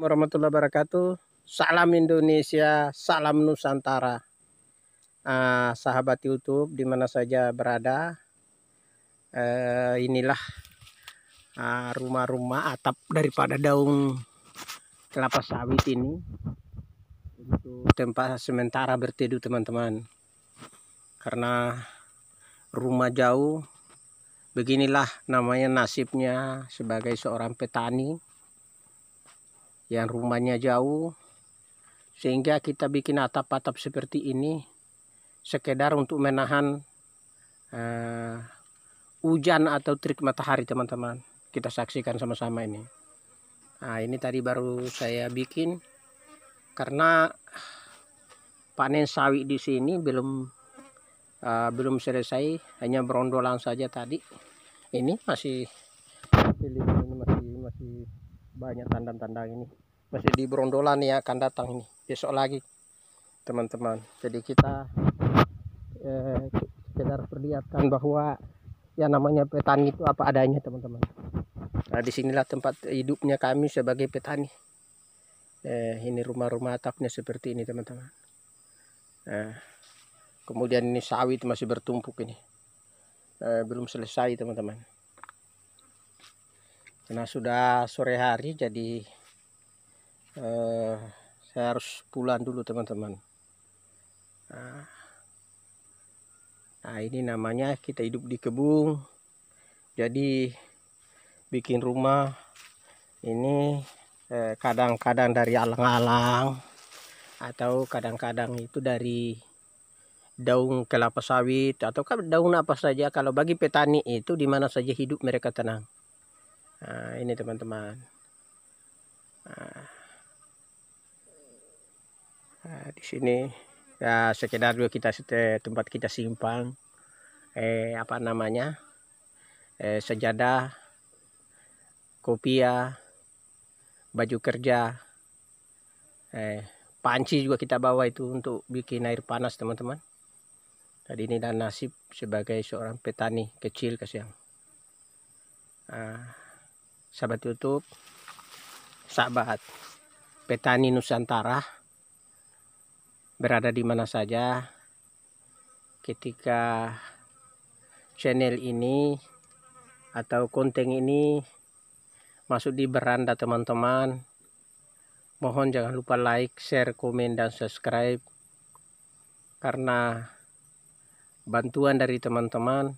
Warahmatullahi wabarakatuh. Salam Indonesia, salam Nusantara. Sahabat YouTube di mana saja berada, inilah rumah-rumah atap daripada daun kelapa sawit ini. Itu tempat sementara berteduh teman-teman. Karena rumah jauh, beginilah namanya nasibnya sebagai seorang petani yang rumahnya jauh, sehingga kita bikin atap-atap seperti ini sekedar untuk menahan hujan atau terik matahari teman-teman. Kita saksikan sama-sama ini. Nah, ini tadi baru saya bikin karena panen sawit di sini belum selesai, hanya berondolan saja tadi. Ini masih banyak tanda-tanda ini. Masih di berondolan ya, akan datang ini besok lagi teman-teman. Jadi kita sekedar perlihatkan bahwa ya namanya petani itu apa adanya teman-teman. Nah, disinilah tempat hidupnya kami sebagai petani. Ini rumah-rumah atapnya seperti ini teman-teman. Kemudian ini sawit masih bertumpuk ini, belum selesai teman-teman. Karena sudah sore hari, jadi saya harus pulang dulu teman-teman. Nah, ini namanya kita hidup di kebun. Jadi bikin rumah ini kadang-kadang dari alang-alang, atau kadang-kadang itu dari daun kelapa sawit, atau daun apa saja. Kalau bagi petani itu di mana saja hidup mereka tenang. Nah, ini teman-teman. Nah, di sini ya sekedar juga kita tempat kita simpan apa namanya sejadah, kopiah, baju kerja, panci juga kita bawa itu untuk bikin air panas teman-teman. Tadi ini dan nasib sebagai seorang petani kecil kasihan. Sahabat YouTube, sahabat petani Nusantara, berada di mana saja, ketika channel ini atau konten ini masuk di beranda teman-teman, mohon jangan lupa like, share, komen, dan subscribe, karena bantuan dari teman-teman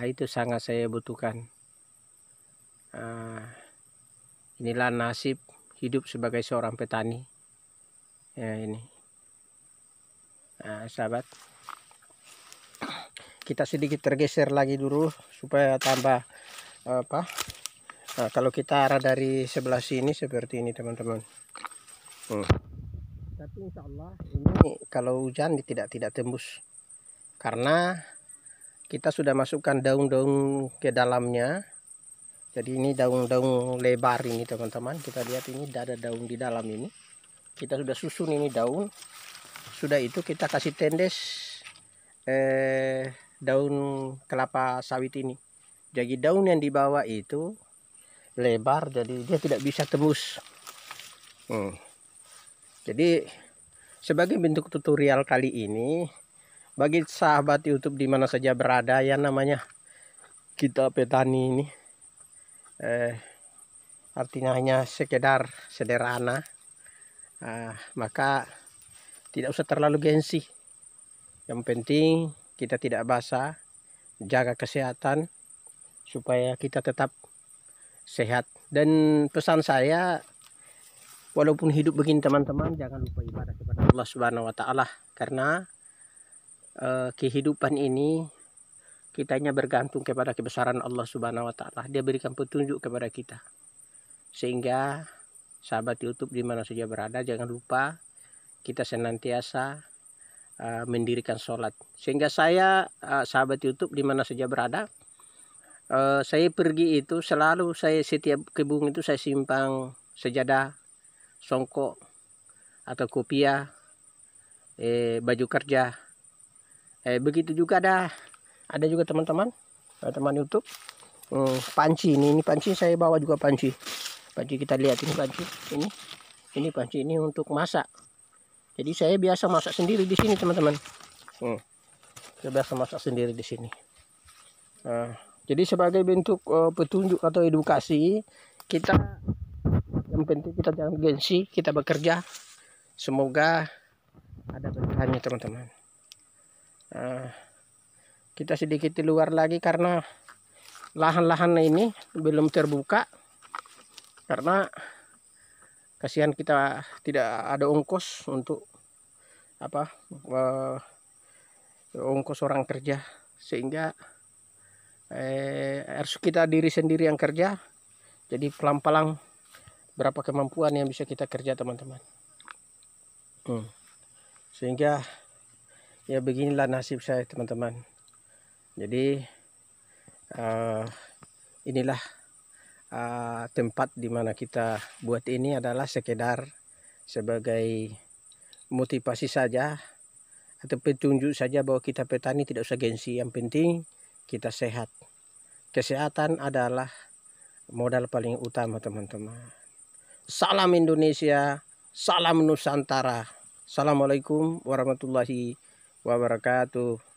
itu sangat saya butuhkan. Inilah nasib hidup sebagai seorang petani ya ini. Sahabat, kita sedikit tergeser lagi dulu supaya tambah apa. Kalau kita arah dari sebelah sini seperti ini teman-teman. Tapi insya Allah ini kalau hujan tidak tembus, karena kita sudah masukkan daun-daun ke dalamnya. Jadi ini daun-daun lebar ini teman-teman. Kita lihat ini ada daun di dalam ini. Kita sudah susun ini daun. Sudah itu kita kasih tendes daun kelapa sawit ini. Jadi daun yang di bawah itu lebar, jadi dia tidak bisa tembus. Jadi sebagai bentuk tutorial kali ini, bagi sahabat YouTube di mana saja berada yang namanya kita petani ini, artinya hanya sekedar sederhana, maka tidak usah terlalu gengsi. Yang penting kita tidak basah, jaga kesehatan supaya kita tetap sehat. Dan pesan saya, walaupun hidup begini teman-teman, jangan lupa ibadah kepada Allah Subhanahu wa Ta'ala, karena kehidupan ini kita hanya bergantung kepada kebesaran Allah Subhanahu wa Ta'ala. Dia berikan petunjuk kepada kita. Sehingga sahabat YouTube di mana saja berada, jangan lupa kita senantiasa mendirikan sholat. Sehingga saya sahabat YouTube di mana saja berada, saya pergi itu selalu setiap kebun itu saya simpang sejadah, songkok atau kopiah, baju kerja. Begitu juga ada juga teman-teman YouTube panci ini panci saya bawa juga panci. Panci kita lihat ini panci. Ini panci ini untuk masak. Jadi saya biasa masak sendiri di sini teman-teman. Saya biasa masak sendiri di sini. Nah, jadi sebagai bentuk petunjuk atau edukasi kita, yang penting kita jangan gengsi, kita bekerja. Semoga ada berkahnya teman-teman. Kita sedikit di luar lagi karena lahan-lahan ini belum terbuka, karena kasihan kita tidak ada ongkos untuk ongkos orang kerja, sehingga harus kita diri sendiri yang kerja. Jadi pelan-pelan berapa kemampuan yang bisa kita kerja teman-teman. Sehingga ya beginilah nasib saya teman-teman. Jadi inilah tempat dimana kita buat ini adalah sekedar sebagai motivasi saja atau petunjuk saja bahwa kita petani tidak usah gengsi, yang penting kita sehat. Kesehatan adalah modal paling utama teman-teman. Salam Indonesia, salam Nusantara. Assalamualaikum warahmatullahi wabarakatuh.